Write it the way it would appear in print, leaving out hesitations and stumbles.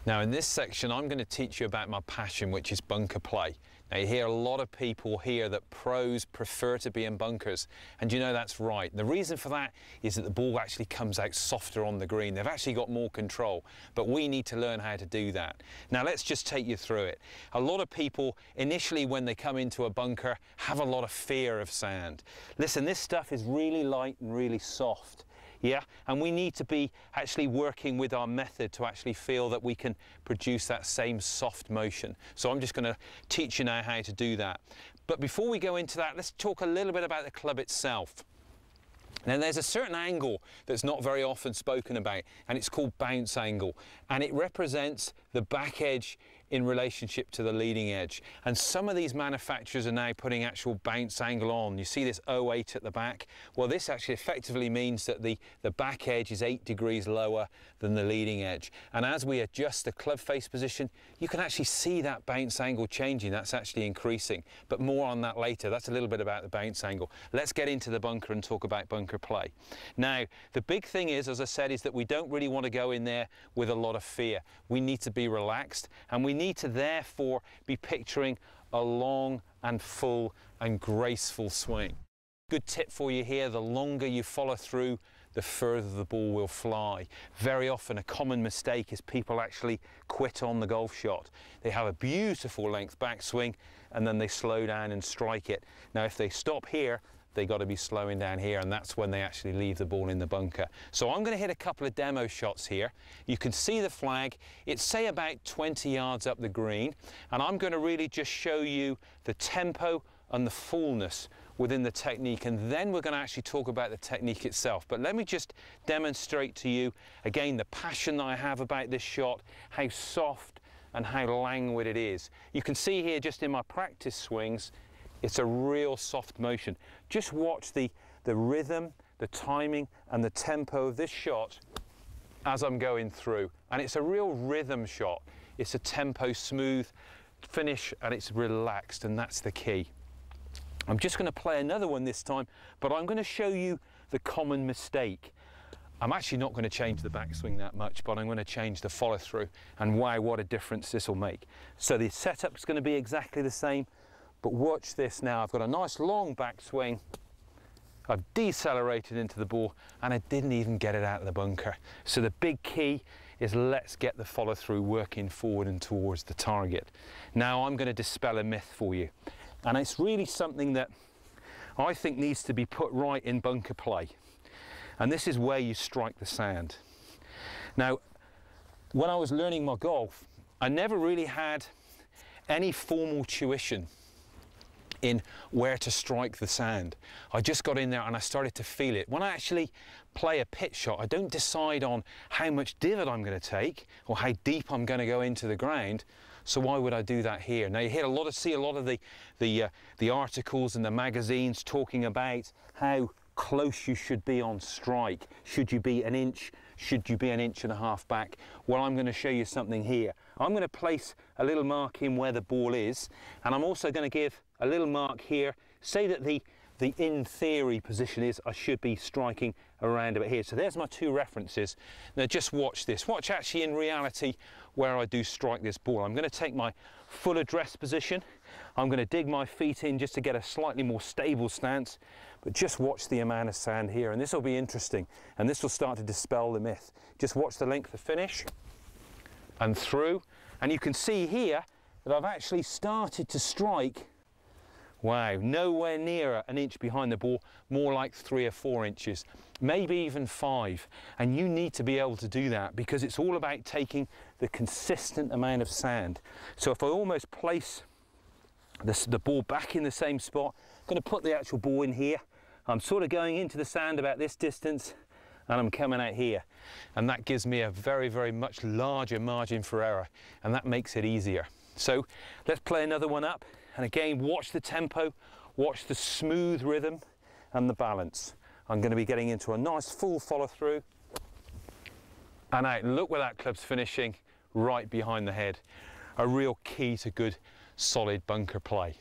Now in this section I'm going to teach you about my passion, which is bunker play. Now you hear a lot of people here that pros prefer to be in bunkers, and you know that's right. The reason for that is that the ball actually comes out softer on the green. They've actually got more control, but we need to learn how to do that. Now let's just take you through it. A lot of people initially when they come into a bunker have a lot of fear of sand. Listen, this stuff is really light and really soft. Yeah, and we need to be actually working with our method to actually feel that we can produce that same soft motion. So I'm just going to teach you now how to do that. But before we go into that, let's talk a little bit about the club itself. Now there's a certain angle that's not very often spoken about, and it's called bounce angle, and it represents the back edge in relationship to the leading edge. And some of these manufacturers are now putting actual bounce angle on. You see this 0.8 at the back? Well, this actually effectively means that the back edge is 8 degrees lower than the leading edge. And as we adjust the club face position, you can actually see that bounce angle changing. That's actually increasing, but more on that later. That's a little bit about the bounce angle. Let's get into the bunker and talk about bunker play. Now, the big thing is, as I said, is that we don't really want to go in there with a lot of fear. We need to be relaxed, and we need to therefore be picturing a long and full and graceful swing. Good tip for you here: the longer you follow through, the further the ball will fly. Very often a common mistake is people actually quit on the golf shot. They have a beautiful length backswing and then they slow down and strike it. Now if they stop here, they got to be slowing down here, and that's when they actually leave the ball in the bunker. So I'm going to hit a couple of demo shots here. You can see the flag. It's say about 20 yards up the green, and I'm going to really just show you the tempo and the fullness within the technique, and then we're going to actually talk about the technique itself. But let me just demonstrate to you again the passion that I have about this shot, how soft and how languid it is. You can see here just in my practice swings, it's a real soft motion. Just watch the rhythm, the timing and the tempo of this shot as I'm going through. And it's a real rhythm shot. It's a tempo smooth finish and it's relaxed, and that's the key. I'm just going to play another one this time, but I'm going to show you the common mistake. I'm actually not going to change the backswing that much, but I'm going to change the follow through, and wow, what a difference this will make. So the setup's going to be exactly the same. But watch this now. I've got a nice long backswing. I've decelerated into the ball and I didn't even get it out of the bunker. So the big key is let's get the follow through working forward and towards the target. Now I'm going to dispel a myth for you. And it's really something that I think needs to be put right in bunker play. And this is where you strike the sand. Now, when I was learning my golf, I never really had any formal tuition in where to strike the sand. I just got in there and I started to feel it. When I actually play a pitch shot, I don't decide on how much divot I'm going to take or how deep I'm going to go into the ground. So why would I do that here? Now you see a lot of the articles in the magazines talking about how close you should be on strike. Should you be an inch? Should you be an inch and a half back? Well, I'm going to show you something here. I'm going to place a little mark in where the ball is, and I'm also going to give a little mark here. Say that the in theory position is I should be striking around about here. So there's my two references. Now just watch this. Watch actually in reality where I do strike this ball. I'm going to take my full address position. I'm going to dig my feet in just to get a slightly more stable stance. But just watch the amount of sand here, and this will be interesting, and this will start to dispel the myth. Just watch the length of finish and through, and you can see here that I've actually started to strike. Wow, nowhere near an inch behind the ball, more like 3 or 4 inches, maybe even 5. And you need to be able to do that because it's all about taking the consistent amount of sand. So if I almost place the ball back in the same spot, I'm going to put the actual ball in here. I'm sort of going into the sand about this distance and I'm coming out here. And that gives me a very, very much larger margin for error, and that makes it easier. So let's play another one up, and again watch the tempo, watch the smooth rhythm and the balance. I'm going to be getting into a nice full follow through and out. Look where that club's finishing, right behind the head. A real key to good solid bunker play.